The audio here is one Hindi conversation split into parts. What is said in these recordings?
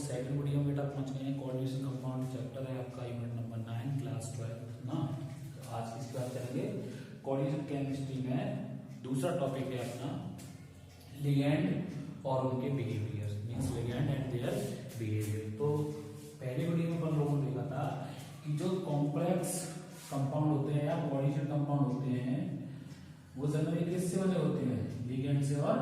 सेकंड वीडियो में बेटा पहुंच गए हैं। कोऑर्डिनेशन कंपाउंड चैप्टर है आपका यूनिट नंबर 9 क्लास 12 ना। तो आज इसके बाद करेंगे कोऑर्डिनेशन केमिस्ट्री में दूसरा टॉपिक है अपना लिगैंड और उनके behaviour, means ligand and their behaviour. तो पहले वीडियो में अपन लोगों ने देखा था कि जो कॉम्प्लेक्स कंपाउंड होते हैं या कोऑर्डिनेशन कंपाउंड होते हैं वो जनरली किससे बने होते हैं, लिगैंड से और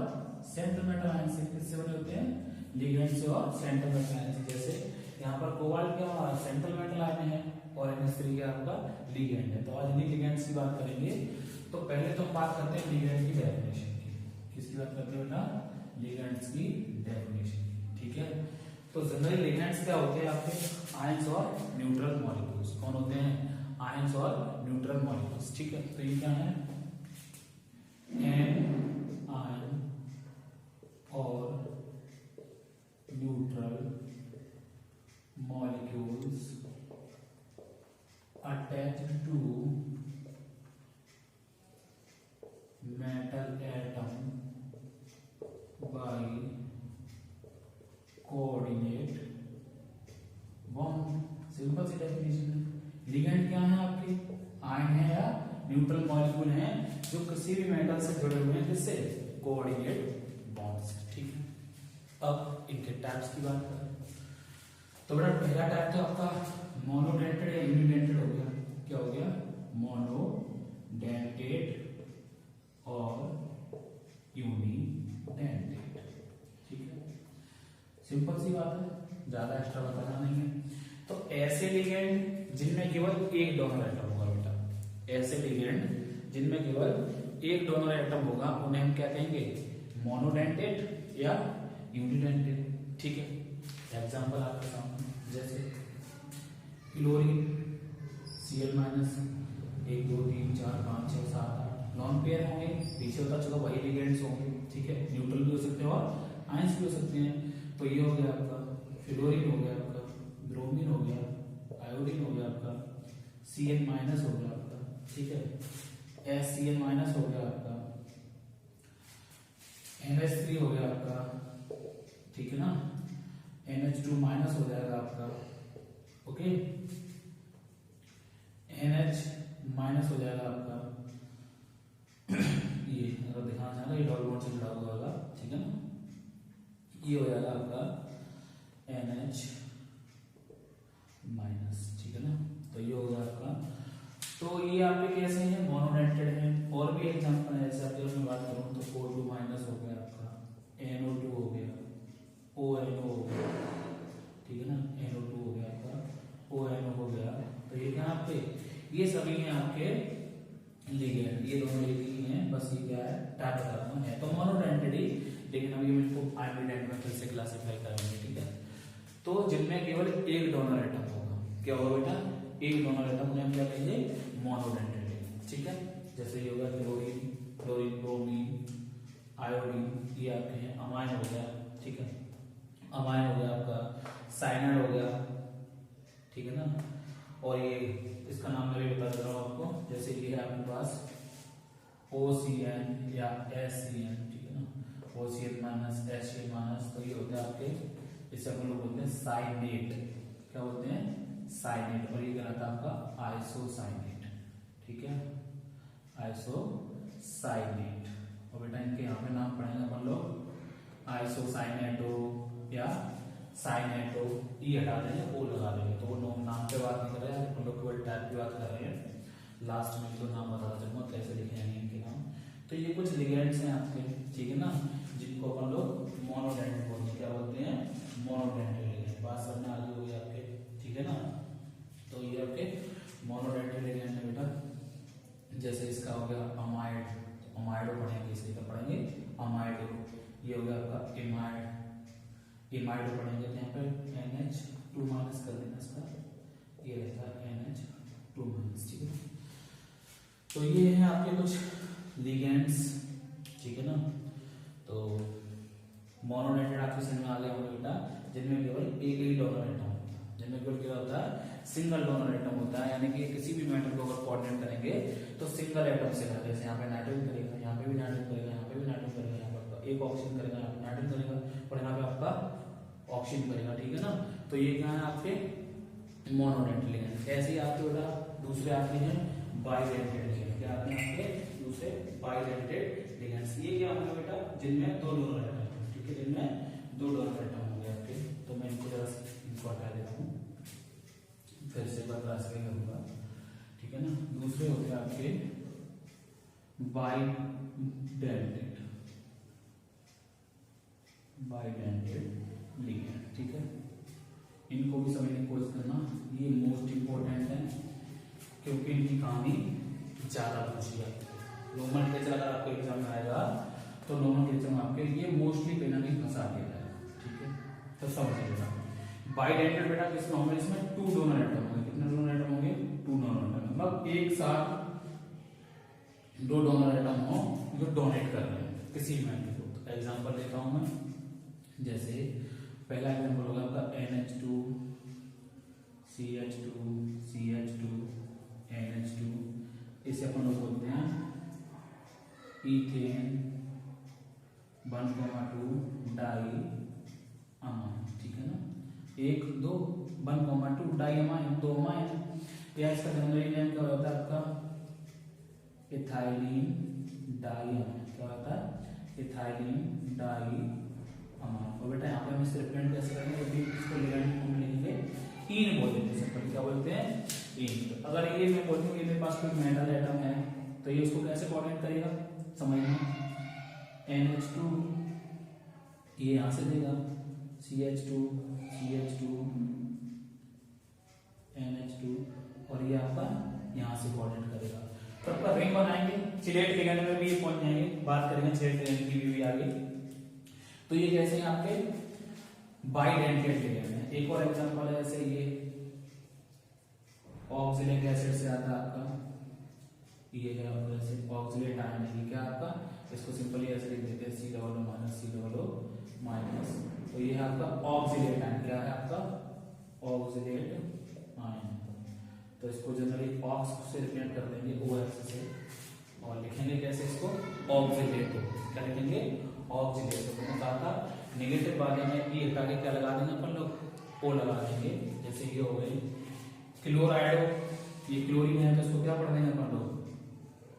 सेंट्रल मेटल आयन से। किससे बने होते हैं, लिगैंड से और सेंट्रल मेटल आयन से। जैसे यहाँ पर कोबाल्ट क्या सेंट्रल मेटल आयन है और NH3 क्या आपका लिगैंड है। तो आज इन्हीं लिगैंड्स की बात करेंगे। तो पहले तो हम बात करते हैं लिगैंड की डेफिनेशन की। किसकी बात करते हैं बेटा, लिगैंड्स की डेफिनेशन की, ठीक है। तो जनरली लिगैंड्स क्या होते हैं आपके, आयंस और न्यूट्रल मॉलिक्यूल्स। कौन होते हैं, आयंस और न्यूट्रल मॉलिक्यूल्स, ठीक है। तो ये क्या है, एन आयन और neutral molecules attached to metal atom by coordinate bond। Simple सी डेफिनेशन है। लिगैंड क्या है आपके, आयन है या न्यूट्रल मॉलिक्यूल है जो किसी भी मेटल से जुड़े हुए हैं, किससे, कोऑर्डिनेट बॉन्ड से, ठीक है। अब इनके टाइप्स की बात करें तो बेटा पहला टाइप तो आपका मोनोडेंटेड या यूनिडेंटेड हो गया। क्या हो गया, मोनोडेंटेड और यूनिडेंटेड, ठीक है। सिंपल सी बात है, ज्यादा एक्स्ट्रा बताना नहीं है। तो ऐसे लिगैंड जिनमें केवल एक डोनर एटम होगा बेटा, ऐसे लिगैंड जिनमें केवल एक डोनर एटम होगा उन्हें हम क्या कहेंगे, मोनोडेंटेड या यूनिडेंटेड, ठीक है। एग्जाम्पल आपके सामने जैसे chlorine Cl minus 1 2 3 4 5 6 7 8 non pair होंगे, पीछे होता चलो वही लिगेंड्स होंगे, ठीक है। न्यूट्रल भी हो सकते हैं और आयंस भी हो सकते हैं। तो ये हो गया आपका फ्लोरीन, हो गया आपका ब्रोमीन, हो गया आयोडीन, हो गया आपका Cn माइनस, हो गया आपका, ठीक है। HCl माइनस हो गया आपका, NH3 हो गया आपका, ठीक है ना। NH2 माइनस हो जाएगा आपका, ओके। NH माइनस हो जाएगा आपका ये अगर दिखाना चाहेगा ये डबल बॉन्ड से जुड़ा हुआ होगा, ठीक है ना। ये हो जाएगा आपका NH माइनस, ठीक है ना। तो ये हो गया आपका। तो ये आपके कैसे हैं, मोनोडेंटेड हैं। और भी एग्जांपल है, जैसे अगर मैं बात करूं तो O2 माइनस हो गया आपका, NO2 हो गया, ONO हो गया, ठीक है ना। NO2 हो गया आपका, ONO हो गया। तो ये क्या आपके, ये सभी हैं आपके लिगैंड। ये दोनों ही हैं, बस ये क्या है टाइप बता रहा हूं, है तो मोनोडेंटेड ही, लेकिन अभी हम इनको आयोडेंट में फिर से क्लासिफाई करेंगे, ठीक है। तो जिनमें केवल एक डोनर एटम होगा, क्या होगा बेटा, एक डोनर एटम उन्हें हम क्या कहेंगे, मोनोडेंटेड, ठीक है। जैसे ये होगा क्लोरीन, क्लोरीन, ब्रोमीन, आयोडीन, ये आपके हैं। अमाइन हो गया, ठीक है। अमाइन हो गया आपका, साइनाइड हो गया, ठीक है ना। और ये इसका नाम मैं भी बता दे रहा हूं आपको, जैसे ये है आपके पास OCN या SCN, ठीक है ना। OCN माइनस, HCl माइनस, तो ये होते हैं आपके, इसे हम लोग बोलते हैं साइनेट। क्या बोलते हैं, साइनेट। और ये कहलाता है आपका आइसोसाइनेट, ठीक है, आइसोसाइनेट। और बेटा इनके यहाँ पे नाम पढ़ेंगे अपन लोग, आइसोसाइनेटो या साइनेटो, ई हटा देंगे, ओ लगा देंगे। तो वो नाम पे बात नहीं कर रहे हैं अपन लोग, केवल टाइप की बात कर रहे हैं। लास्ट में तो नाम बता चलूंगा कैसे लिखे हैं इनके नाम। तो ये कुछ लिगेंड्स हैं आपके, ठीक है ना, जिनको अपन लोग मोनोडेंटेड बोलते हैं। क्या बोलते हैं, मोनोडेंटेड लिगेंड। बात समझ में आ गई होगी आपके, ठीक है ना। तो ये आपके मोनोडेंटेड लिगेंड है बेटा। जैसे इसका हो गया अमाइड, अमाइडो पढ़ेंगे, इसके क्या पढ़ेंगे, अमाइडो। ये हो गया आपका इमाइड, इमाइडो पढ़ेंगे। तो यहाँ पे NH2 माइनस कर देना इसका, ये रहता है NH2 माइनस, ठीक है। तो ये है आपके कुछ लिगेंड्स, ठीक है ना। तो मोनोडेंटेड आपके समझ में आ गया होगा बेटा, जिनमें केवल एक ही डोनर एटम होता है, जिनमें केवल क्या होता है, सिंगल डोनर एटम होता है। यानी कि किसी भी मेटल को अगर कोऑर्डिनेट करेंगे तो सिंगल एटम से करते हैं। जैसे यहाँ पे नाइट्रोजन करेगा, यहाँ पे भी नाइट्रोजन करेगा, यहाँ पे भी नाइट्रोजन करेगा, यहाँ पर एक ऑक्सीजन करेगा, यहाँ पे नाइट्रोजन करेगा, और यहाँ पे आपका ऑक्सीजन करेगा, ठीक है ना। तो ये क्या है आपके मोनोडेंटेड लिगेंड। ऐसे ही आपके बेटा दूसरे आते हैं बाइडेंटेड लिगेंड। क्या आते हैं आपके दूसरे बाइडेंटेड लिगेंड्स। ये क्या होंगे बेटा जिनमें दो डोनर एटम, ठीक है, जिनमें दो डोनर एटम होंगे आपके। तो मैं इनको जरा इनको हटा देता हूँ, फिर से क्लास में करूंगा, ठीक है ना। दूसरे होते हैं आपके बाइडेंटेड लिगेंड, ठीक है। इनको भी समझने की कोशिश करना, ये मोस्ट इंपॉर्टेंट है क्योंकि इनकी कहानी ज्यादा पूछी जाती है। रोमन टेचर अगर आपको एग्जाम में आएगा तो रोमन टेचर में आपके ये मोस्टली कहीं ना कहीं फंसा दिया है, ठीक है। तो समझिएगा बाइडेंटेड बेटा किसमें होंगे, इसमें टू डोनर एटम होंगे। कितने डोनर एटम होंगे, टू डोनर एटम। मतलब एक साथ दो डोनर एटम हो जो डोनेट कर रहे हैं किसी एलिमेंट को। तो एग्जांपल देता हूं मैं, जैसे पहला एग्जांपल होगा आपका NH2 CH2 CH2 NH2, इसे अपन लोग बोलते हैं इथेन 1,2 डाई अमाइन, ठीक है ना। 1 2 1,2 डाई अमाइन, 2 अमाइन। या इसका जनरली नेम क्या होता है आपका इथाइलिन डाई अमाइन। क्या होता है इथाइलिन डाई अमाइन। और बेटा यहाँ पे हम इसे रिप्रेजेंट कैसे करेंगे, अभी इसको लिगेंड फॉर्म में लिखेंगे इन बोल देते हैं, सिंपल क्या बोलते हैं इन। तो अगर ये मैं बोलती हूँ ये मेरे पास कोई मेटल एटम है तो ये उसको कैसे कोऑर्डिनेट करेगा, समझना। NH2 ये यहां से देगा CH2 NH2 और ये आपका यहां से कोऑर्डिनेट करेगा। तो आपका रिंग बनाएंगे, चिलेट लिगेंड में भी ये पहुंच जाएंगे, बात करेंगे चिलेट लिगेंड की भी आगे। तो ये कैसे हैं आपके बाइडेंटेड लिगेंड है। एक और एग्जांपल है जैसे ये ऑक्सैलिक एसिड से आता है आपका, ये है आपका जैसे ऑक्सैलेट आयन है, क्या आपका, इसको सिंपली ऐसे लिख देते हैं C++ तो ये है आपका ऑक्सैलेट आयन। क्या है आपका ऑक्सैलेट आयन। तो इसको जनरली ऑक्स से रिप्रेजेंट कर देंगे OX से, और लिखेंगे कैसे इसको ऑक्सैलेट। क्या लिखेंगे ऑक्सैलेट। तो मैंने कहा था नेगेटिव वाले में ई हटा के क्या लगा देंगे अपन लोग O लगा देंगे। जैसे ये हो गई क्लोराइडो, ये क्लोरीन है तो इसको क्या पढ़ देंगे अपन लोग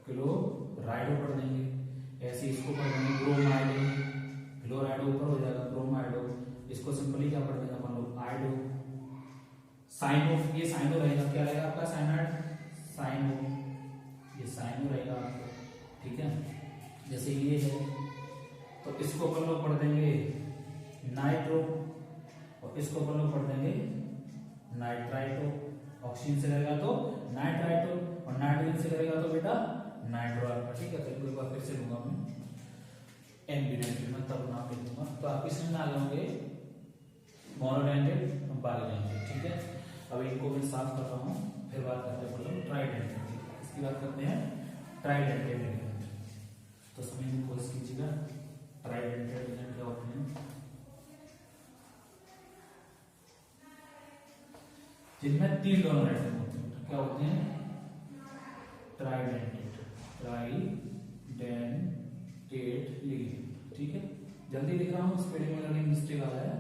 क्लोराइडो पढ़ देंगे। ऐसे इसको पढ़ देंगे ब्रोमाइडो, क्लोराइडो ऊपर हो जाएगा ब्रोमाइडो। इसको सिंपली क्या पढ़ देंगे अपन लोग आइडो। साइनो, ये साइनो रहेगा, क्या रहेगा आपका साइनाइड साइनो, ये साइनो रहेगा आपका, ठीक है। जैसे ये है तो इसको अपन लोग पढ़ देंगे नाइट्रो, और इसको अपन लोग पढ़ देंगे नाइट्राइटो। ऑक्सीजन से करेगा तो नाइट्राइटो, और नाइट्रोजन से करेगा तो बेटा नाइट्रो आपका, ठीक है। तो एक बार फिर से लूंगा मैं एम्बिडेंटेड में, तब नाम लिख दूंगा। तो आप इसमें ना लेंगे मोनोडेंटेड और बाइडेंटेड, ठीक है। अब इनको मैं साफ कर रहा हूँ, फिर बात करते हैं मतलब ट्राइडेंटेड। इसकी बात करते हैं ट्राइडेंटेड लिगेंड। तो समझने की कोशिश कीजिएगा ट्राइडेंटेड लिगेंड क्या होते हैं, जिनमें 3 डोनर एटम होते हैं। क्या होते हैं ट्राइडेंटेड लिगेंड, ठीक है। जल्दी लिख रहा हूँ, स्पेलिंग में लर्निंग मिस्टेक आ रहा है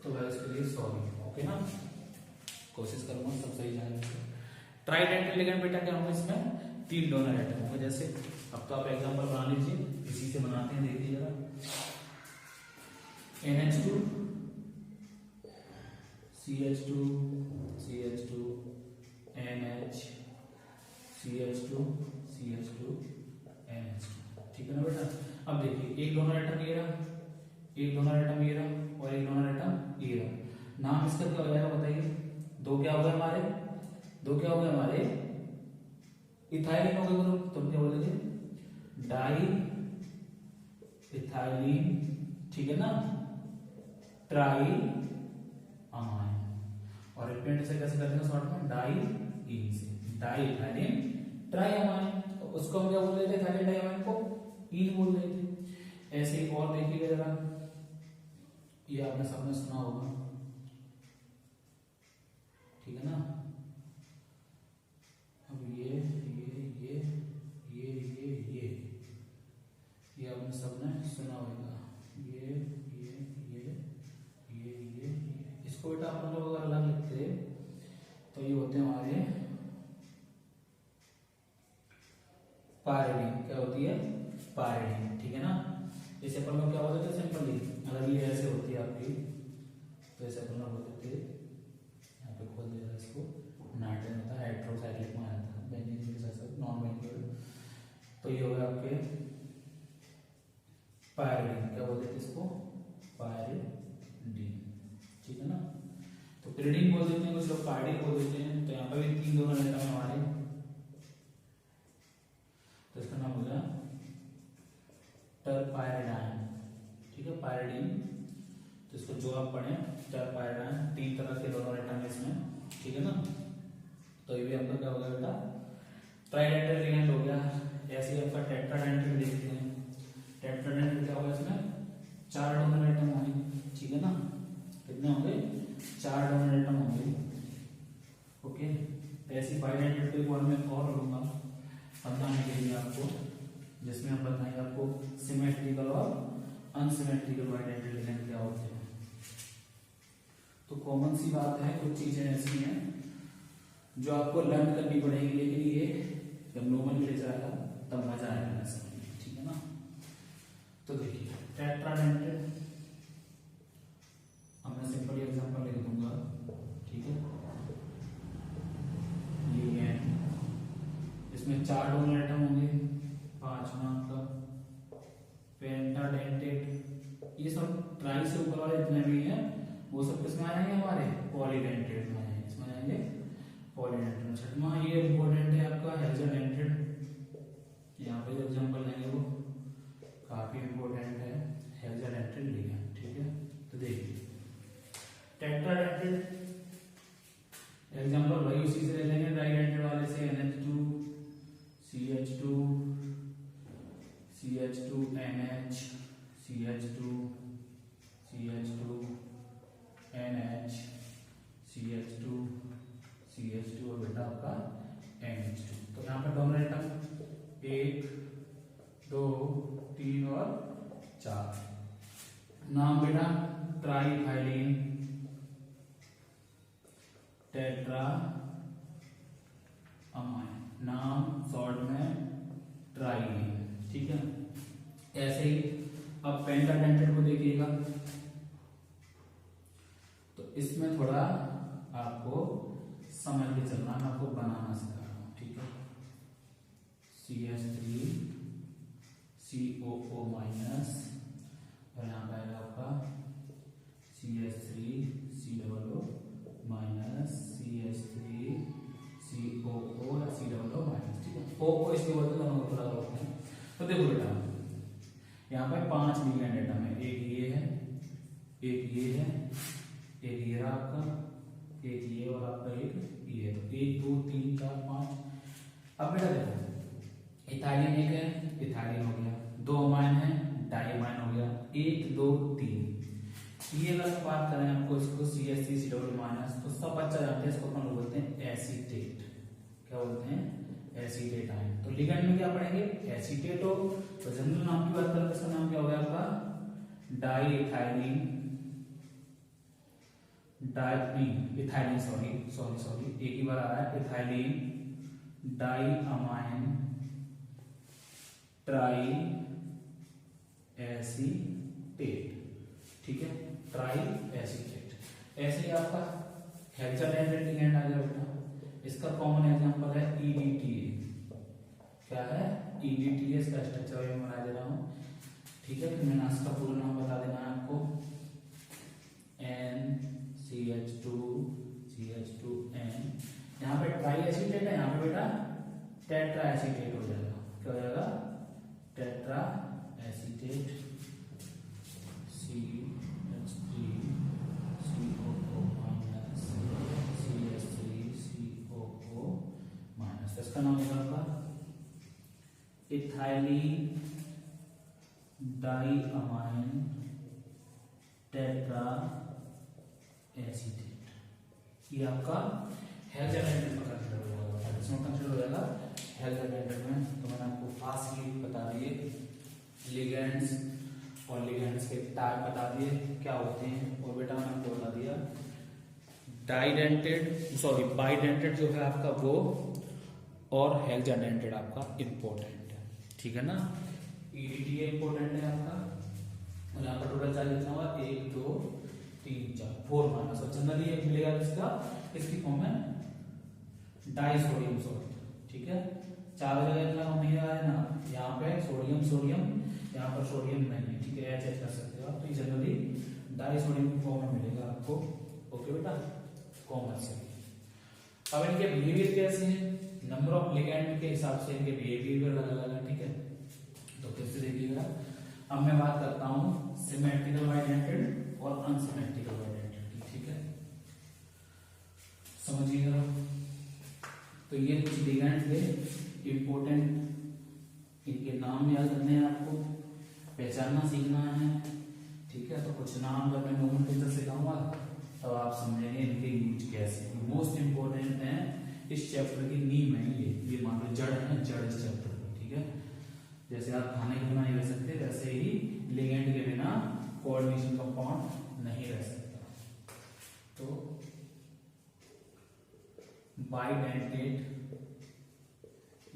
तो मैं इसके लिए सॉरी, ओके ना। कोशिश करूंगा सब सही जाने की। ट्राइडेंटेड लिगेंड बेटा क्या होंगे, इसमें 3 डोनर एटम होंगे। जैसे अब तो आप एग्जांपल बना लीजिए, इसी से बनाते हैं, देखिए जरा। NH2 CH2 NH CH2 NH2, ठीक है ना बेटा। अब देखिए एक डोनर एटम ये रहा, एक डोनर एटम ये रहा, और एक डोनर एटम ये रहा। नाम इसका क्या हो जाएगा बताइए, दो क्या हो गए हमारे, दो क्या हो गए हमारे इथाइलिन हो गए ग्रुप। तो क्या बोलेंगे डाई इथाइलिन, ठीक है ना, ट्राई अमाइन। और रिप्रेजेंट से कैसे करते हैं शॉर्ट में डाई इन से, डाई इथाइलिन ट्राई अमाइन। तो उसको हम क्या बोल रहे थे, इथाइलिन डाई अमाइन को इन बोल रहे थे। ऐसे ही और देखिएगा जरा, ये आपने सबने सुना होगा, ठीक है ना। अब ये आपने सबने सुना होगा, ये पायरिडीन क्या होती है, पायरिडीन, ठीक है ना। इसे अपन लोग क्या बोलते थे सिंपली, अगर ये ऐसे होती है आपकी तो ऐसे अपन लोग बोलते थे, यहाँ पे खोल दिया इसको, नाइट्रोजन होता है हाइड्रोसाइक्लिक में आता है, बेंजीन के साथ नॉन बेंजीन, तो ये हो गया आपके पायरिडीन, क्या बोलते थे इसको, पायरिडीन, ठीक है ना। तो पिरिडीन बोल देते हैं कुछ लोग, पायरिडीन बोल देते हैं। तो यहाँ पे भी 3 दोनों एटम है हमारे, तो इसका नाम हो गया टरपायरिडाइन, ठीक है, पायरिडीन। तो इसको जो आप पढ़े टरपायरिडाइन, 3 तरह के दोनों एटम है इसमें, ठीक है ना। तो ये भी आपका क्या हो गया बेटा, ट्राइडेंटल लिगेंड हो गया। ऐसे ही आपका टेट्राडेंटल देखते हैं, टेट्राडेंटल क्या होगा, इसमें 4 डोनर एटम होंगे, ठीक है ना। कितने होंगे, 4 डोनर एटम होंगे, ओके। ऐसी बाइडेंटल को एक बार मैं और लूंगा समझाने के लिए आपको, जिसमें हम बताएंगे आपको सिमेट्रिकल और अनसिमेट्रिकल बाइडेंटल लिगेंड क्या होते हैं। तो कॉमन सी बात है, कुछ चीजें ऐसी हैं जो आपको लर्न करनी पड़ेगी, लेकिन ये जब नॉर्मल ले जाएगा तब मजा आएगा समझने में, ठीक है ना। तो देखिए टेट्राडेंटल, अब मैं सिंपल एग्जांपल लिख दूंगा, ठीक है। ये इसमें 4 डोनर एटम होंगे, 5वां का पेंटाडेंटेड, ये सब ट्राई से ऊपर वाले जितने भी हैं वो सब किसमें आएंगे, हमारे पॉलीडेंटेड में आएंगे, इसमें आएंगे पॉलीडेंटेड में। 6वां ये इंपॉर्टेंट है आपका हेक्साडेंटेड, यहाँ पे जो एग्जांपल लेंगे वो काफी इंपॉर्टेंट है, हेक्साडेंटेड लिगेंड, ठीक है। तो देखिए टेट्राडेंटेड एग्जांपल वही उसी से ले लेंगे, ट्राइडेंटेड वाले से NH2 CH2 CH2 NH CH2 CH2 NH CH2 CH2 और बेटा आपका NH2। तो यहाँ पर डोनर एटम 1 2 3 और 4। नाम बेटा ट्राइथाइलिन, टेट्रा अमाइन, नाम शॉर्ट में ट्राइलिन, ठीक है। ऐसे ही अब पेंटाडेंटेड को देखिएगा, तो इसमें थोड़ा आपको समझ के चलना, मैं आपको बनाना सिखा रहा हूं, ठीक है। CH3 COO माइनस, और यहाँ पे आएगा आपका CH3 COO minus, CH3 COO या COO माइनस, ठीक है। O को इसलिए बोलते हैं, दोनों को थोड़ा बोलते हैं। तो देखो बेटा यहाँ पे 5 लिगेंड एटम है, एक ये है, एक ये है, एक ये रहा आपका, एक ये और आपका एक ये, तो 1 2 3 4 5। अब बेटा देखो इथाइलिन एक है, इथाइलिन हो गया, 2 अमाइन है, डाइअमाइन हो गया, 1 2 3। ये अगर बात करें आपको इसको CH3 COO माइनस, तो सब बच्चा जानते हैं इसको अपन बोलते हैं एसीटेट, क्या बोलते हैं, एसीटेट आयन। तो लिगेंड में क्या पढ़ेंगे, एसीटेट हो, तो जनरल नाम की बात करें तो इसका नाम क्या हो गया आपका डाइइथाइलिन, इथाइलिन सॉरी एक ही बार आ रहा है, इथाइलिन डाइअमाइन ट्राई एसीटेट, ठीक है, ट्राई एसीटेट। ऐसे ही आपका हेक्साडेंटेड लिगेंड आ गया बेटा, इसका कॉमन एग्जांपल है EDTA, क्या है EDTA, इसका स्ट्रक्चर मैं बना दे रहा हूं, ठीक है। फिर मैंने इसका पूरा नाम बता देना है आपको, NCH2CH2N, यहाँ पे ट्राई एसीटेट है, यहाँ पे बेटा टेट्रा एसीटेट हो जाएगा, क्या हो जाएगा, tetra acetate CH3COO minus CH3COO minus. इसका नाम होगा आपका इथाइलिन डाइअमाइन टेट्रा एसीटेट। ये आपका हेक्साडेंटेड में कंसीडर हो जाएगा, इसमें कंसीडर हो जाएगा हेक्साडेंटेड में। तो मैंने आपको फास्टली बता दिए लिगेंड्स और लिगेंड्स के टाइप बता दिए क्या होते हैं, और बेटा मैंने आपको बता दिया बाइडेंटेड जो है आपका वो, और हेक्साडेंटेड आपका इंपॉर्टेंट है। ठीक है ना। EDTA इंपॉर्टेंट है आपका, और यहाँ पर टोटल चार्ज कितना हुआ 1 2 3 4 4 माइनस, और जनरली एक मिलेगा इसका इसकी फॉर्म में डाई सोडियम सॉल्ट, ठीक है। चार जगह इतना नहीं आया ना, यहाँ पे सोडियम सोडियम, यहाँ पर सोडियम नहीं है, ठीक है, HH कर सकते हो आप। तो ये जनरली डाई सोडियम की फॉर्म में मिलेगा आपको, ओके बेटा, कॉमन से। अब इनके बिहेवियर कैसे हैं, नंबर ऑफ लिगेंड के हिसाब से इनके बिहेवियर अलग अलग है, ठीक है। तो कैसे देखिएगा, अब मैं बात करता हूँ सिमेट्रिकल बाइडेंटेड और अनसिमेट्रिकल बाइडेंटेड की, ठीक है, समझिएगा। तो ये कुछ लिगेंड थे इंपॉर्टेंट, इनके नाम याद करने हैं आपको, पहचानना सीखना है, ठीक है। तो कुछ नाम जब मैं नोमेनक्लेचर सिखाऊंगा तब आप समझेंगे इनके यूज कैसे। मोस्ट इंपॉर्टेंट है इस चैप्टर की नींव है ये मान लो जड़ है, जड़ इस चैप्टर की, ठीक है। जैसे आप खाने के बिना नहीं रह सकते, वैसे ही लिगेंड के बिना कोऑर्डिनेशन कंपाउंड नहीं रह सकता। तो बाइडेंटेड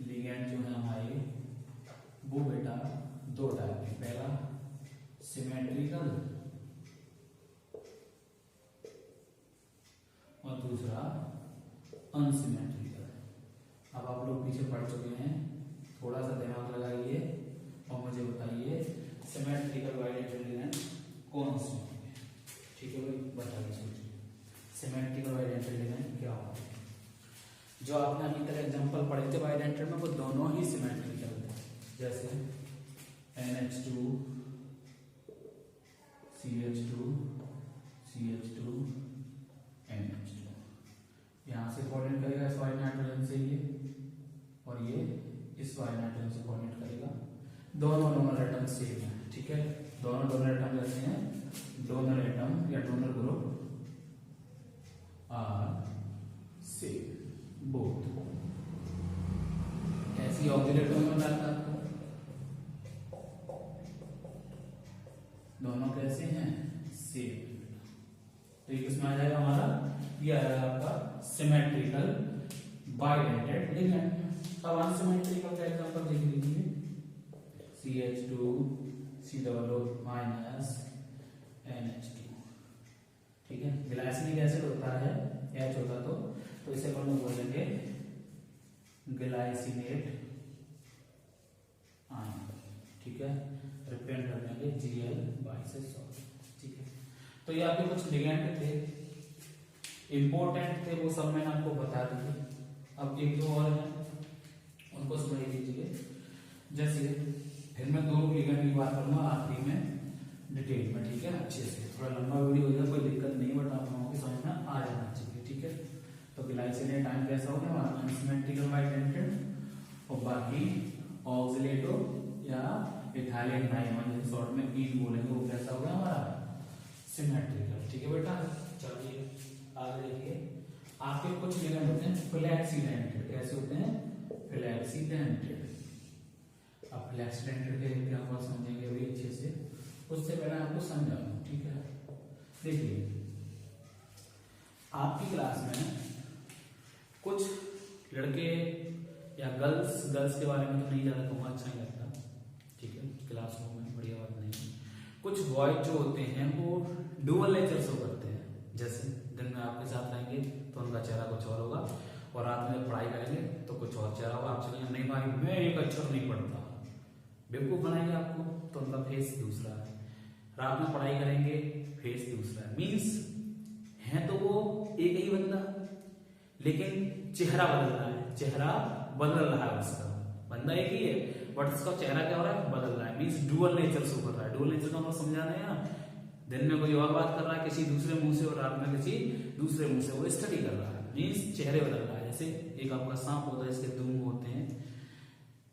लिगेंड जो है हमारे वो बेटा दो टाइप के, पहला सिमेट्रिकल और दूसरा अनसिमेट्रिकल। अब आप लोग पीछे पढ़ चुके हैं, थोड़ा सा दिमाग लगाइए और मुझे बताइए सिमेट्रिकल बाइडेंटेड लिगेंड कौन से होंगे, ठीक है भाई, बताइए सोचिए सिमेट्रिकल बाइडेंटेड लिगेंड क्या होंगे। जो आपने अभी तक एग्जांपल पढ़े थे बाइडेंटेड में, वो दोनों ही सिमेट्रिकल थे, जैसे NH2 CH2 CH2 NH2, यहां से कोऑर्डिनेट करेगा इस वाई नाइट्रोजन से ये, और ये इस वाई नाइट्रोजन से कोऑर्डिनेट करेगा। दोनों डोनर एटम सेम है, ठीक है, दोनों डोनर एटम जैसे हैं, डोनर एटम या donor group are same both. ऐसी ऑक्सीडेटिव में बताता आपको, दोनों कैसे हैं, सेम। तो ये किसमें आ जाएगा हमारा, ये आएगा आपका सिमेट्रिकल बाइडेंटेड लिगेंड। अब अनसिमेट्रिकल का एग्जांपल देख लीजिए, CH2 COO माइनस NH2, ठीक है। ग्लाइसिनिक एसिड होता है, H होता तो इसे अपन लोग बोलेंगे ग्लाइसिनेट आयन, ठीक है, रिप्रेजेंट कर देंगे Gl से सॉल्ट, ठीक है। तो ये आपके कुछ लिगेंड थे, इंपॉर्टेंट थे, वो सब मैंने आपको बता दिए। अब एक दो और हैं, उनको समझ लीजिए। जैसे फिर मैं दो लिगेंड की बात करूंगा आखिरी में डिटेल में, ठीक है, अच्छे से, थोड़ा लंबा वीडियो हो जाए कोई दिक्कत नहीं, बट आप लोगों की समझ में आ जाना चाहिए, ठीक है। तो ग्लाइसिनेट आयन कैसा होगा हमारा, अनसिमेट्रिकल बाइडेंटेड, और बाकी ऑक्सिलेटो या इथाइलिन डाइमर शॉर्ट में ईन बोलेंगे, वो कैसा होगा हमारा सिमेट्रिकल, ठीक है बेटा। चलिए आगे देखिए, आपके कुछ लिगेंड होते हैं फ्लैक्सीडेंटेड, कैसे होते हैं, फ्लैक्सीडेंटेड। अब फ्लैक्सीडेंटेड के एग्जांपल समझेंगे अभी अच्छे से, उससे पहले आपको समझाऊं, ठीक है। देखिए आपकी क्लास में कुछ लड़के या गर्ल्स के बारे में तो नहीं ज्यादा कहूँगा, अच्छा नहीं लगता, ठीक है, क्लासरूम में बढ़िया बात नहीं। कुछ बॉयज जो होते हैं वो डुअल नेचर शो करते हैं, जैसे दिन में आपके साथ रहेंगे तो उनका चेहरा कुछ और होगा, और रात में पढ़ाई करेंगे तो कुछ और चेहरा होगा। आप चलेंगे नहीं भाई मैं एक अक्षर नहीं पढ़ता, बेवकूफ बनाएंगे आपको, तो उनका फेस दूसरा है। रात में पढ़ाई करेंगे, फेस दूसरा है, मीन्स है तो वो एक ही बंदा, लेकिन चेहरा बदल रहा है, चेहरा बदल रहा है, उसका बंदा एक ही है बट उसका चेहरा क्या हो रहा है, बदल रहा है, मीन्स डुअल नेचर शो कर रहा है। डुअल नेचर का मतलब समझाना है ना, दिन में कोई और बात कर रहा है किसी दूसरे मुंह से, और रात में किसी दूसरे मुंह से वो स्टडी कर रहा है, मीन्स चेहरे बदल रहा है। जैसे एक आपका सांप होता है, इसके दो मुंह होते हैं,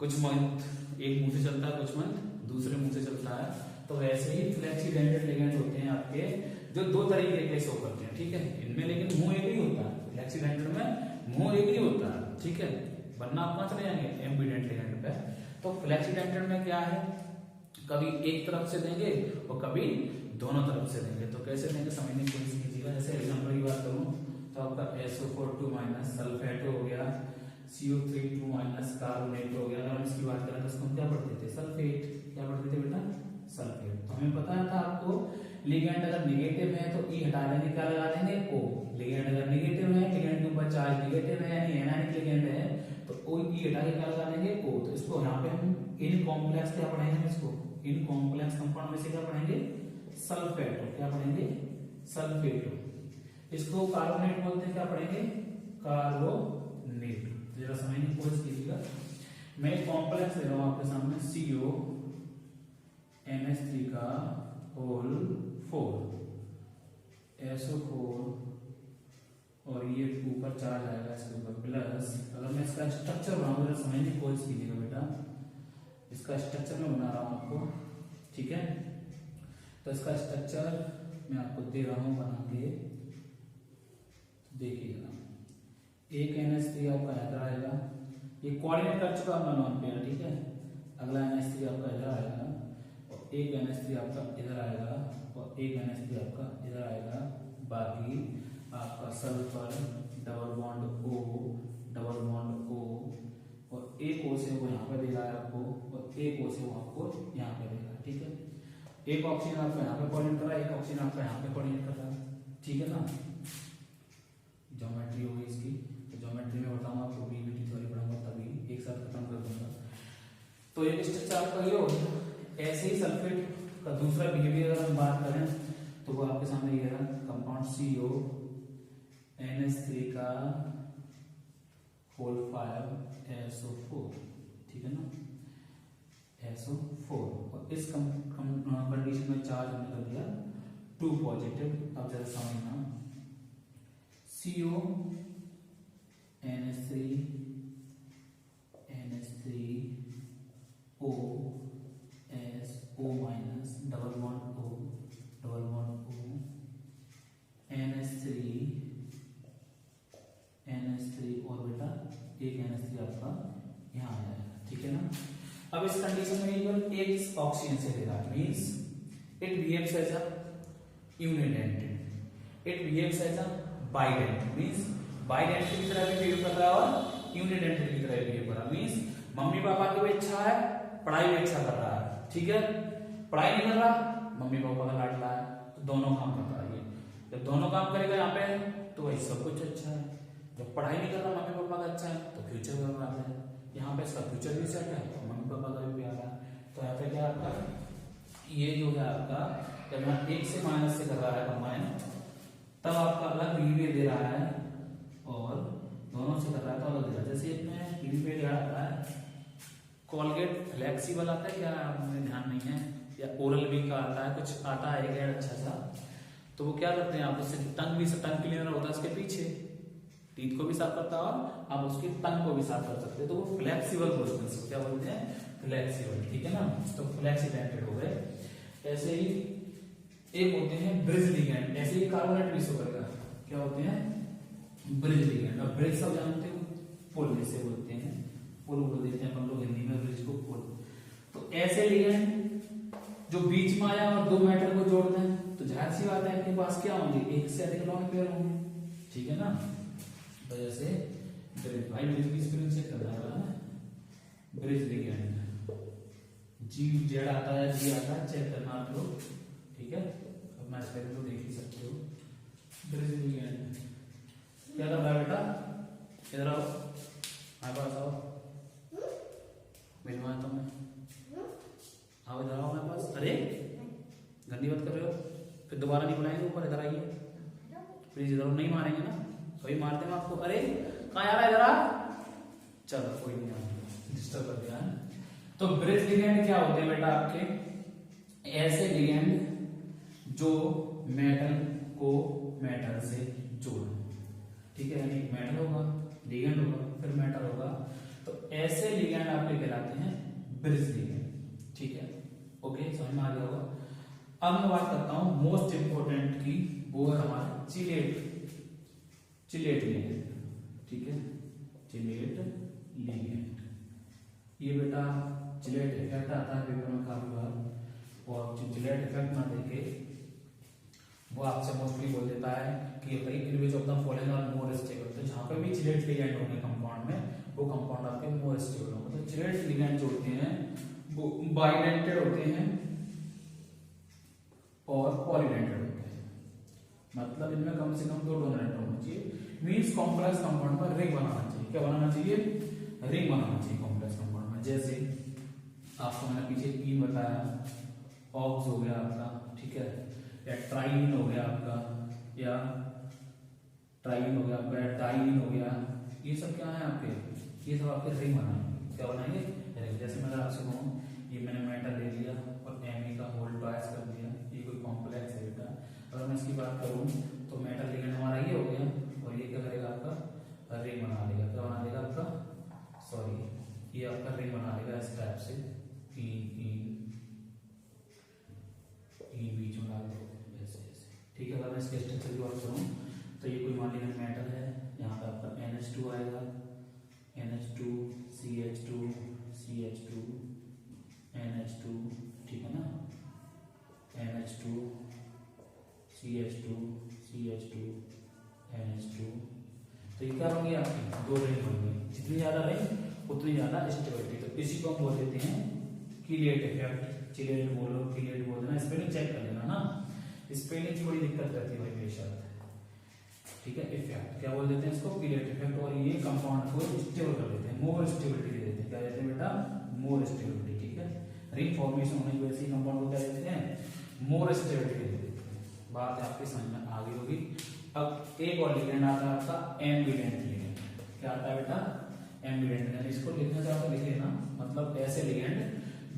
कुछ मंथ एक मुंह से चलता है, कुछ मंथ दूसरे मुंह से चलता है। तो वैसे ही फ्लैक्सीडेंटेड लिगेंड होते हैं आपके, जो दो तरीके के शो करते हैं, ठीक है, इनमें लेकिन मुंह एक ही होता है, फ्लैक्सीडेंटेड में मुंह एक ही होता है, ठीक है, वरना आप कहां चले जाएंगे एम्बिडेंट लिगेंड पे। तो फ्लैक्सीडेंटेड में क्या है, कभी एक तरफ से देंगे और कभी दोनों तरफ से देंगे। तो कैसे देंगे समझने की कोशिश कीजिएगा। जैसे एग्जांपल की बात करूं तो आपका SO4 2- सल्फेट हो गया, CO3 2 माइनस कार्बोनेट हो गया। अगर हम इसकी बात करें तो इसको हम क्या पढ़ते थे, सल्फेट। क्या पढ़ते थे बेटा, सल्फेट। तो हमें पता था आपको लिगेंड अगर नेगेटिव है तो ई हटा देंगे, क्या लगा देंगे, ओ। लिगेंड अगर नेगेटिव है, लिगेंड के ऊपर चार्ज नेगेटिव है यानी एनायनिक लिगेंड है तो ओ ई हटा के क्या लगा देंगे, ओ। तो इसको यहाँ पे हम इन कॉम्प्लेक्स क्या पढ़ेंगे, इसको इन कॉम्प्लेक्स कंपाउंड में से क्या पढ़ेंगे, सल्फेट। क्या पढ़ेंगे, सल्फेट। इसको कार्बोनेट बोलते हैं, क्या पढ़ेंगे, कार्बोनेट। जरा समझने की कोशिश कीजिएगा। मैं एक कॉम्प्लेक्स दे रहा हूं आपके सामने, CO NH3 का होल 4 SO4 और ये ऊपर चार्ज आएगा इसके ऊपर प्लस। अगर मैं इसका स्ट्रक्चर बनाऊं तो समझने की कोशिश कीजिएगा बेटा, इसका स्ट्रक्चर मैं बना रहा हूं आपको, ठीक है। तो इसका स्ट्रक्चर मैं आपको दे रहा हूं बना के, देखिएगा। एक NH3 आपका इधर आएगा, ये कोऑर्डिनेट कर चुका हूं नॉन पेयर, ठीक है। अगला NH3 आपका इधर आएगा और एक NH3 आपका इधर आएगा और एक NH3 आपका इधर आएगा। बाकी आपका sulphur double bond O double bond O और एक O से वो यहाँ पे दे रहा है आपको और एक O से वो आपको यहाँ पे दे रहा है, ठीक है। एक ऑक्सीजन आपका यहाँ पे कोऑर्डिनेट कर रहा है, एक ऑक्सीजन आपका यहाँ पे कोऑर्डिनेट कर रहा है, ठीक है ना। ज्योमेट्री होगी इसकी, तो ज्योमेट्री में बताऊंगा आपको, बीबीटी थ्योरी पढ़ाऊंगा तभी एक साथ खत्म कर दूंगा। तो एक स्ट्रक्चर आपका ये होगा। ऐसे ही सल्फेट का दूसरा बिहेवियर अगर हम बात करें तो वो आपके सामने ये है, कंपाउंड CO NH3 का होल 5 SO4, ठीक है ना, SO4। और इस कंडीशन में चार्ज हमने कर दिया 2 पॉजिटिव। अब जरा समझना, CO NH3 O SO minus double bond O NH3 और बेटा एक NH3 आपका यहाँ आ जाएगा, ठीक है ना। अब इस कंडीशन में केवल एक ऑक्सीजन से दे रहा है, means it behaves as a unidentate, it behaves as a bidentate, means bidentate की तरह बिहेव कर रहा है और यूनिडेंटेड की तरह बिहेव कर रहा है। मींस मम्मी पापा की भी इच्छा है, पढ़ाई भी अच्छा कर रहा है, ठीक है। पढ़ाई नहीं कर रहा, मम्मी पापा का लाड रहा है, तो दोनों काम कर रहा है। जब दोनों काम करेगा यहाँ पे तो वही सब कुछ अच्छा है। जब पढ़ाई नहीं कर रहा मम्मी पापा का अच्छा है तो फ्यूचर बर्बाद है। यहाँ पे इसका फ्यूचर भी सेट है और मम्मी पापा का भी प्यार है। तो यहाँ पे क्या आपका ये जो है आपका, जब यहाँ एक से माइनस से कर रहा है कंबाइन, तब आपका अलग बिहेवियर दे रहा है और दोनों से कर रहा है तो अलग दे रहा है। जैसे इसमें बिहेवियर क्या आता है, कोलगेट फ्लेक्सिबल आता है क्या, मुझे ध्यान नहीं है, या ओरल बी का आता है, कुछ आता है एक अच्छा सा। तो वो क्या करते हैं, आप उससे टंग क्लीनर होता है उसके पीछे, टीथ को भी साफ करता है और आप उसकी टंग को भी साफ कर सकते हैं। तो वो फ्लेक्सिबल बोलते हैं, इसको क्या बोलते हैं, फ्लेक्सिबल, ठीक है ना। तो फ्लेक्सिडेंटेड हो गए। ऐसे ही एक होते हैं ब्रिज लिगेंड, ऐसे ही कार्बोनेट भी शो करेगा, क्या होते हैं, ब्रिज लिगेंड। और ब्रिज सब जानते हो, पुल जैसे बोलते हैं, पुल बोल देते हैं अपन लोग हिंदी में ब्रिज को, पुल। तो ऐसे लिगेंड जो बीच में आया और दो मेटल को जोड़ते हैं, तो जाहिर सी बात है इनके पास क्या होंगे, एक से अधिक लॉन्ग पेयर होंगे, ठीक है ना। तो जैसे भाई ब्रिज की स्पेलिंग चेक करना है, ब्रिज लिगेंड G Z आता है, G आता है, चेक करना आप लोग, ठीक है। अब मैं स्पेलिंग तो देख ही सकते हो। ब्रिज लिगेंड क्या कर रहा है बेटा, इधर आओ, हमारे पास आओ, मिलवाता हूँ, आओ इधर आओ हमारे पास। अरे गंदी बात कर रहे हो, फिर दोबारा नहीं बुलाएंगे ऊपर, इधर आइए प्लीज, इधर नहीं मारेंगे ना, कभी मारते हैं आपको। अरे कहाँ आ रहा है, इधर आ, चलो कोई नहीं, डिस्टर्ब कर दिया है। तो ब्रिज लिगेंड क्या होते हैं बेटा आपके, ऐसे लिगेंड जो मेटल को मेटल से जोड़े, ठीक है। यानी मेटल होगा, लिगेंड होगा, फिर मेटल होगा, तो ऐसे लिगेंड आपके कहलाते हैं ब्रिज लिगेंड, ठीक है। ओके, समझ में आ गया होगा। अब मैं बात करता हूं मोस्ट इंपोर्टेंट की, वो है हमारा चिलेट लिगेंड, ठीक है, चिलेट लिगेंड। ये बेटा चिलेट इफेक्ट आता है पेपर में काफी बार, और जो चिलेट इफेक्ट ना देखे वो आपसे मोस्टली बोल देता है कि individual of the following are more stable. तो जहां पे भी चिलेट लिगेंड होंगे कंपाउंड में, वो स्ट्रेट लिगेंड जो होते हैं वो बाइडेंटेड होते हैं और पॉलीडेंटेड होते हैं, मतलब इनमें कम से कम 2 डोनर एटम होना चाहिए। मींस कॉम्प्लेक्स कंपाउंड में रिंग बनाना चाहिए। क्या बनाना चाहिए? रिंग बनाना चाहिए कॉम्प्लेक्स कंपाउंड में। जैसे आपको मैंने पीछे पी बताया, ऑक्स हो गया आपका, ठीक है, या ट्राइन हो गया आपका, या ट्राइन हो गया आपका, या डाइन हो गया, ये सब क्या है आपके? ये सब आपके रिंग बनाएंगे। क्या बनाएंगे? रिंग। जैसे मैं आपसे कहूँ ये मैंने मेटल ले लिया और Me का होल ट्वाइस कर दिया, ये कोई कॉम्प्लेक्स है बेटा। अगर मैं इसकी बात करूँ तो मेटल लिगेंड हमारा ये हो गया और ये क्या करेगा आपका? रिंग बना लेगा। क्या बना लेगा आपका? सॉरी, ये आपका रिंग बना लेगा इस टाइप से, बीच में डाल दो ऐसे ऐसे, ठीक है। अगर मैं इसके स्ट्रक्चर की बात करूँ तो ये कोई मान लीजिए मेटल है, यहाँ पे आपका NH2 आएगा, NH2 CH2 CH2 NH2, ठीक है ना, NH2 CH2 CH2 NH2। तो ये क्या होंगे आपकी? 2 रिंग होंगे। जितनी ज्यादा रिंग उतनी ज्यादा स्टेबिलिटी। तो इसी को हम बोल देते हैं किलेट इफेक्ट। चिलेट बोलो, किलेट बोल देना, स्पेलिंग चेक कर लेना ना, स्पेलिंग थोड़ी दिक्कत रहती है भाई बेशक, ठीक है। इफेक्ट क्या बोल देते हैं इसको? Chelate effect. और ये कंपाउंड को स्टेबल कर देते हैं, मोर स्टेबिलिटी दे देते हैं। क्या देते हैं बेटा? मोर स्टेबिलिटी, ठीक है। रिंग फॉर्मेशन होने की वजह से कंपाउंड को क्या देते हैं? मोर स्टेबिलिटी दे देते हैं। बात आपकी समझ में आ गई होगी। अब एक और लिगेंड आता है आपका एम्बिडेंट लिगेंड। क्या आता है बेटा? एम्बिडेंट। इसको लिखना चाहो तो लिख लेना, मतलब ऐसे लिगेंड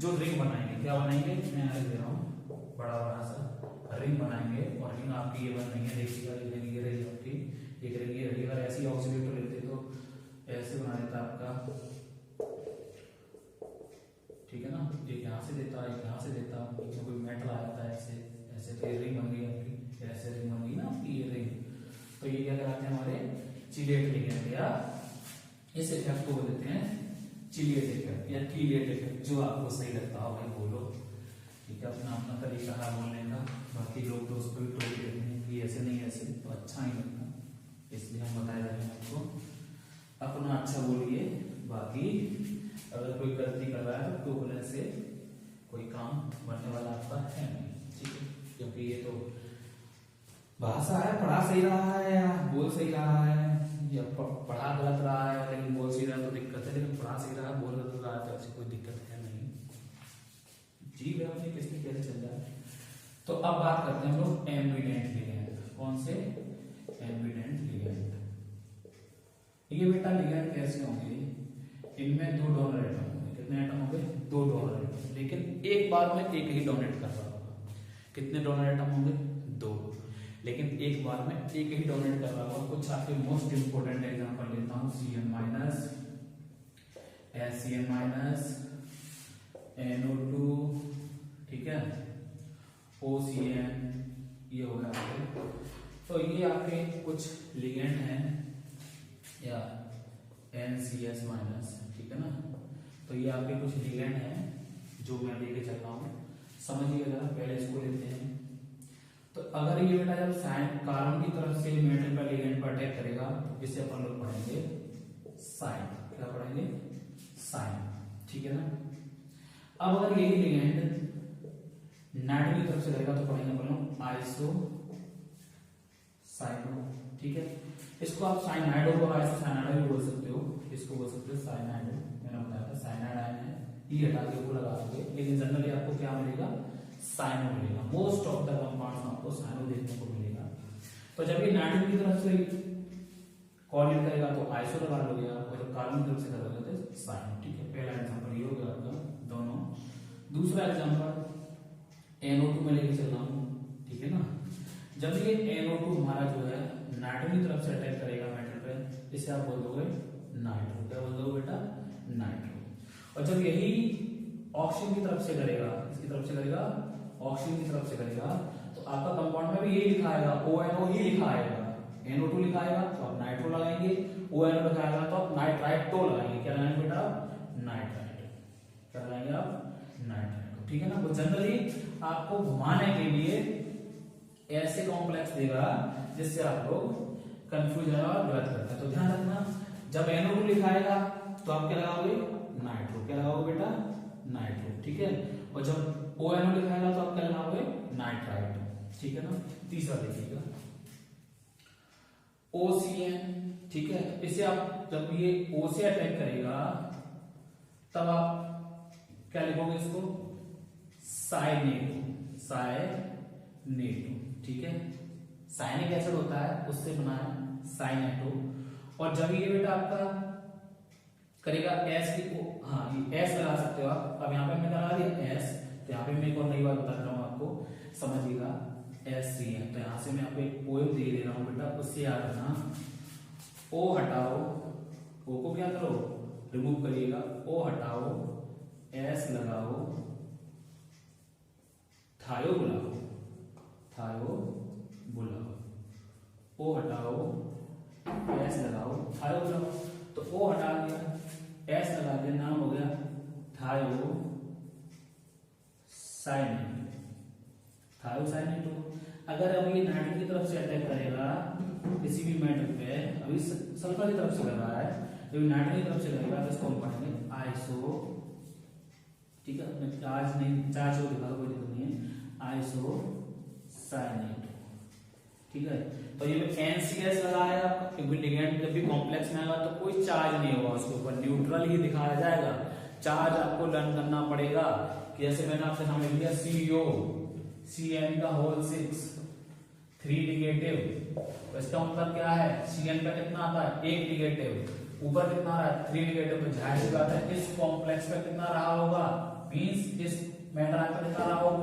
जो रिंग बनाएंगे। क्या बनाएंगे? मैं लिख दे रहा हूँ बड़ा बड़ा सा, रिंग बनाएंगे। और रिंग आपकी ये बन रही है, देखिएगा ये रही आपकी, एक रिंग ये रही। अगर ऐसी ऑक्सीडेटर लेते तो ऐसे बना देता आपका, ठीक है ना, एक यहाँ से देता, एक यहाँ से देता, इसमें कोई मेटल आ जाता है ऐसे ऐसे, तो ये रिंग बन गई आपकी, ऐसे रिंग बन गई ना आपकी ये रिंग। तो ये क्या कहलाते हैं? हमारे चिलेट लिगेंड, या इस इफेक्ट को बोलते हैं चिलेट इफेक्ट या कीलेट इफेक्ट, जो आपको सही लगता हो भाई बोलो, ठीक है। अपना अपना तरीका है बोलने का। बाकी लोग तो उसको भी टोक देते हैं कि ऐसे नहीं ऐसे, तो अच्छा नहीं लगता, इसलिए हम बताए जा रहे हैं आपको। अपना अच्छा बोलिए, बाकी अगर कोई गलती कर रहा है तो टोकने से कोई काम बनने वाला आपका है नहीं, ठीक है। क्योंकि ये तो भाषा है, पढ़ा सही रहा है या बोल सही रहा है, या पढ़ा गलत रहा है लेकिन बोल सही रहा है तो दिक्कत है, लेकिन पढ़ा सही रहा है बोल गलत रहा है तो ऐसी कोई दिक्कत है नहीं। जी है अपनी किसमें कैसे चल रहा है। तो अब बात करते हैं हम लोग एम्बिडेंट लिगेंड। कौन से? Ambient ligand. ये बेटा लिगेंड कैसे होंगे? इनमें 2 डोनर एटम होंगे। कितने एटम होंगे? 2 डोनर एटम, लेकिन एक बार में एक ही डोनेट कर रहा होगा। कितने डोनर एटम होंगे? 2, लेकिन एक बार में एक ही डोनेट कर रहा होगा। कुछ आपके मोस्ट इंपोर्टेंट एग्जांपल लेता हूं, CN-, SCN-, NO2, ठीक है, OCN, ये हो गया आपके। तो ये आपके कुछ लिगेंड हैं, या NCS-, ठीक है ना। तो ये आपके कुछ लिगेंड हैं जो मैं लेके चल रहा हूं, समझिए जरा। पहले इसको लेते हैं। तो अगर ये बेटा जब कार्बन की तरफ से मेटल पर लिगेंड पर अटैक करेगा तो इसे अपन लोग पढ़ेंगे साइन। क्या पढ़ेंगे? साइन, ठीक है ना। अब अगर यही लिगेंड नाइट्रोजन की तरफ से करेगा तो पढ़ेंगे अपन लोग आइसो साइनो, ठीक है। इसको आप साइनाइडो को आइसो साइनाइडो भी बोल सकते हो, इसको बोल सकते हो साइनाइडो। मैंने बताया था साइनाइड आयन है, ई हटा के ऊपर लगा दोगे, लेकिन जनरली आपको क्या मिलेगा? साइनो मिलेगा। मोस्ट ऑफ द कंपाउंड्स में आपको साइनो देखने को मिलेगा। तो जब ये नाइट्रोजन की तरफ से कोऑर्डिनेट करेगा तो आइसो लगा लोगे आप, और जब कार्बन की तरफ से करोगे तो साइनो, ठीक है। पहला एग्जांपल ये हो गया आपका दोनों। दूसरा एग्जांपल NO2 में लेके चल रहा हूं, ठीक है ना। जब ये NO2 हमारा जो है नाइट्रोजन की तरफ से अटैक करेगा मेटल पे, इसे आप बोल दोगे नाइट्रो। क्या बोल दोगे बेटा? नाइट्रो। और जब यही ऑक्सीजन की तरफ से करेगा, इसकी तरफ से करेगा, ऑक्सीजन की तरफ से करेगा, तो आपका कंपाउंड में भी यही लिखा आएगा, ONO ही लिखा आएगा। NO2 लिखा आएगा तो आप नाइट्रो लगाएंगे, ONO लिखा आएगा तो आप नाइट्राइटो लगाएंगे। क्या लगाएंगे बेटा? नाइट्राइट। क्या लगाएंगे आप? नाइट्राइट, ठीक है ना। वो जनरली आपको घुमाने के लिए ऐसे कॉम्प्लेक्स देगा जिससे आप लोग कंफ्यूजन और गलत करते हैं। तो ध्यान रखना, जब NO2 लिखाएगा तो आप क्या लगाओगे, नाइट्रो। क्या लगाओगे बेटा, नाइट्रो। ठीक है, और जब ONO लिखाएगा तो आप क्या लगाओगे, नाइट्राइट। ठीक है ना। तीसरा देखिएगा OCN। ठीक है, इसे आप जब ये O से अटैक करेगा तब आप क्या लिखोगे इसको, साइनेटो। साइनेटो। ठीक है, साइनिक एसिड होता है उससे बना है साइनेटो। और जब ये बेटा आपका करेगा एस की, हाँ ये एस लगा सकते हो आप। अब यहाँ पे मैंने लगा दिया एस, तो यहाँ पे मैं एक और नई बात बता रहा हूँ आपको, समझिएगा। SCN, तो यहाँ से मैं आपको एक पोएम दे रहा हूँ बेटा, उससे याद रखना। O हटाओ, O को क्या करो, रिमूव करिएगा। O हटाओ, S लगाओ, थायो बुलाओ, थायो बुलाओ। O हटाओ, S लगाओ, थायो बुलाओ। तो O हटा दिया, S लगा दिया, नाम हो गया थायो साइनेट। थायो साइनेटो। अगर अभी ये नाइट्रोजन की तरफ से अटैक करेगा किसी भी मेटल पे, अभी सल्फर की तरफ से कर रहा है, जब नाइट्रोजन की तरफ से करेगा तो इसको हम पढ़ेंगे आइसो। ठीक है, मैं चार्ज नहीं, चार्ज को दिखा दो, कोई दिक्कत नहीं है, आइसो साइनेट। ठीक है, तो ये NCS लगाया क्योंकि लिगेंड जब भी कॉम्प्लेक्स में आएगा तो कोई चार्ज नहीं होगा उसके ऊपर, न्यूट्रल ही दिखाया जाएगा। चार्ज आपको लर्न करना पड़ेगा, कि जैसे मैंने आपसे नाम लिख दिया CO, CN का होल 6, 3 निगेटिव। तो इसका मतलब क्या है, CN का कितना आता है, 1 निगेटिव, ऊपर कितना आ रहा है 3 निगेटिव। तो जाहिर सी बात है इस कॉम्प्लेक्स पे कितना रहा होगा, मींस इस मेटल पे कितना रहा होगा,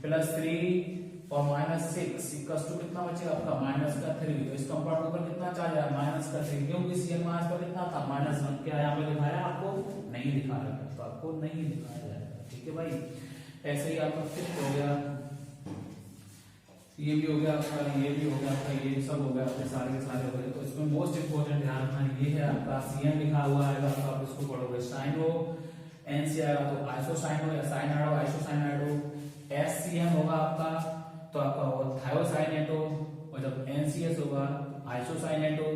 +3 और -6 इक्वल्स टू कितना बचेगा आपका, -3। तो इस कंपाउंड के ऊपर कितना चार्ज है, -3, क्योंकि CN मास पर कितना था, -1। क्या यहाँ पे दिखाया आपको, नहीं दिखाया, तो आपको नहीं दिखाया जाएगा। ठीक है भाई, ऐसे ही आपका फिफ्थ हो गया, ये भी हो गया आपका, ये भी हो गया आपका, ये सब हो गया आपके सारे के सारे हो गए। तो इसमें मोस्ट इंपोर्टेंट ध्यान रखना ये है आपका CN लिखा हुआ है तो आप इसको पढ़ोगे साइनो। NC आएगा तो आइसोसाइनो या साइनाइडो, आइसोसाइनाइडो। SCN होगा आपका तो आपका होगा थायोसाइनेटो, और जब NCS होगा आइसोसाइनेटो।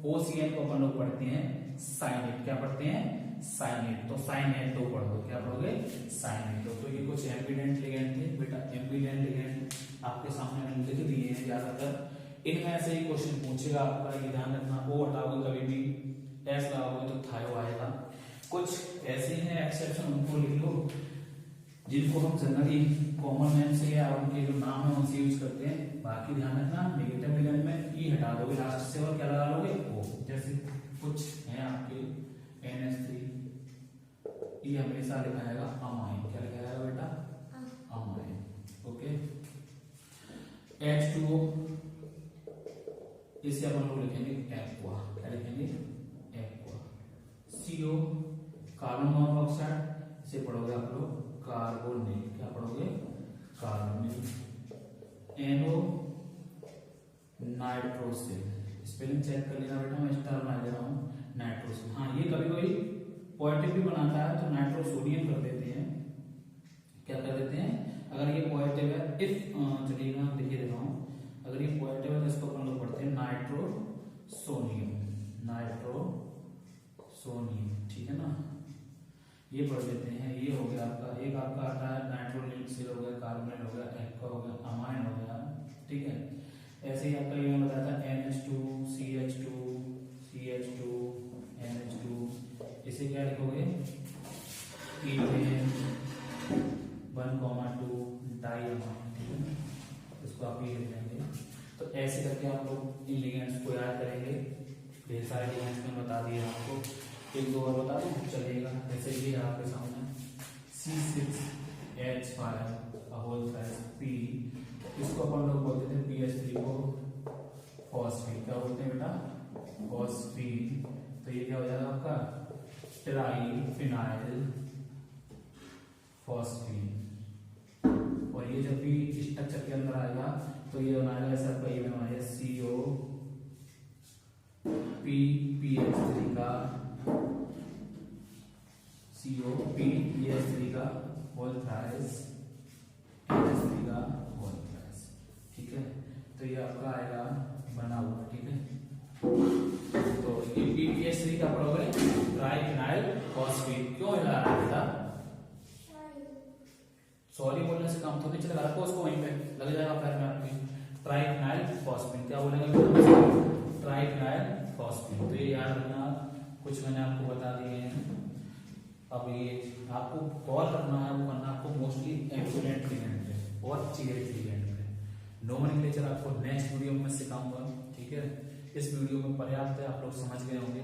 OCN को अपन लोग पढ़ते हैं साइनेट। क्या पढ़ते हैं, साइनेट। तो साइनेटो पढ़ दो, क्या पढ़ोगे, साइनेटो। तो ये कुछ एम्बिडेंट लिगेंड थे बेटा, एम्बिडेंट लिगेंड आपके सामने मैंने लिख दिए हैं ज्यादातर। इनमें से ही क्वेश्चन पूछेगा आपका, ये ध्यान रखना। O हटाओगे कभी भी, S लगाओगे तो थायो आएगा। कुछ ऐसे हैं एक्सेप्शन, उनको लिख लो, जिनको हम जनरली कॉमन नेम से या उनके जो नाम है उनसे यूज करते हैं। बाकी ध्यान रखना, नेगेटिव लिगेंड में E हटा दोगे लास्ट से और क्या लगा लोगे, O। जैसे कुछ है आपके NH3, ये हमेशा लिखाएगा अमाइन। क्या लिखाएगा बेटा, अमाइन। ओके, H2O, इसे अपन लोग लिखेंगे एक्वा। क्या लिखेंगे, एक्वा। CO, कार्बन मोनोऑक्साइड, इसे पढ़ोगे आप लोग कार्बोनिल। क्या पढ़ोगे, carbonyl. NO, nitrosyl. Spelling check कर लेना बेटा, मैं स्टार बना दे रहा हूँ, नाइट्रोसिल। हाँ, ये कभी कोई पॉजिटिव भी बनाता है तो नाइट्रोसोडियम कर देते हैं। क्या कर देते हैं, अगर ये पॉजिटिव है, इफ चलिए मैं लिख दे रहा हूँ, अगर ये पॉजिटिव है तो इसको अपन लोग पढ़ते हैं नाइट्रोसोनियम। नाइट्रोसोनियम, ठीक है ना, ये पढ़ लेते हैं। ये हो गया आपका, एक आपका आता है नाइट्रोलिल हो गया, कार्बोनिल हो गया, एक्वा हो गया, अमाइन हो गया। ठीक है, ऐसे ही आपका ये बताया था NH2, CH2, CH2, NH2। इसे क्या लिखोगे, ईथेन 1,2 डाइअमाइन। ठीक है, इसको आप ये लिख लेंगे। तो ऐसे करके आप लोग इन लिगेंड्स को याद करेंगे। ढेर सारे लिगेंड्स में बता दिए आपको, एक दो और बता दूं चलेगा। जैसे ये आपके सामने C6H5P, इसको अपन लोग बोलते थे PH3 को फॉस्फेट। क्या बोलते हैं बेटा, फॉस्फेट। तो ये क्या हो जाएगा आपका, ट्राइफिनाइल फॉस्फेट। और ये जब भी स्ट्रक्चर के अंदर आएगा तो ये बनाएगा ऐसा, आपका ये बनाएगा COPPH3 का, COPPH3 का होल थ्राइस, NH3 का होल थ्राइस। ठीक है, तो ये आपका आएगा बना हुआ। ठीक है, तो ये PPH3 का पढ़ोगे फॉस्फेट क्यों लगा रहा है बेटा? सॉरी बोलने से काम थोड़ी चलेगा, रखो उसको वहीं पे, लग जाएगा पैर में आपके। ट्राइफिनाइल फॉस्फेट, क्या बोलेंगे बेटा? Triphenyl phosphate. तो ये याद रखना, कुछ मैंने आपको बता दिए हैं। अब ये आपको कॉल करना है, वो करना आपको मोस्टली एब्सोल्यूट लिगेंड पे और चीरेट लिगेंड पे। नोमेनक्लेचर आपको नेक्स्ट वीडियो में सिखाऊंगा, ठीक है? इस वीडियो में पर्याप्त है, आप लोग समझ गए होंगे।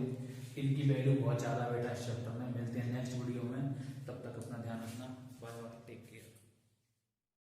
इनकी वैल्यू बहुत ज्यादा बेटा इस चैप्टर में। मिलते हैं नेक्स्ट वीडियो में, तब तक अपना ध्यान रखना। Bye bye.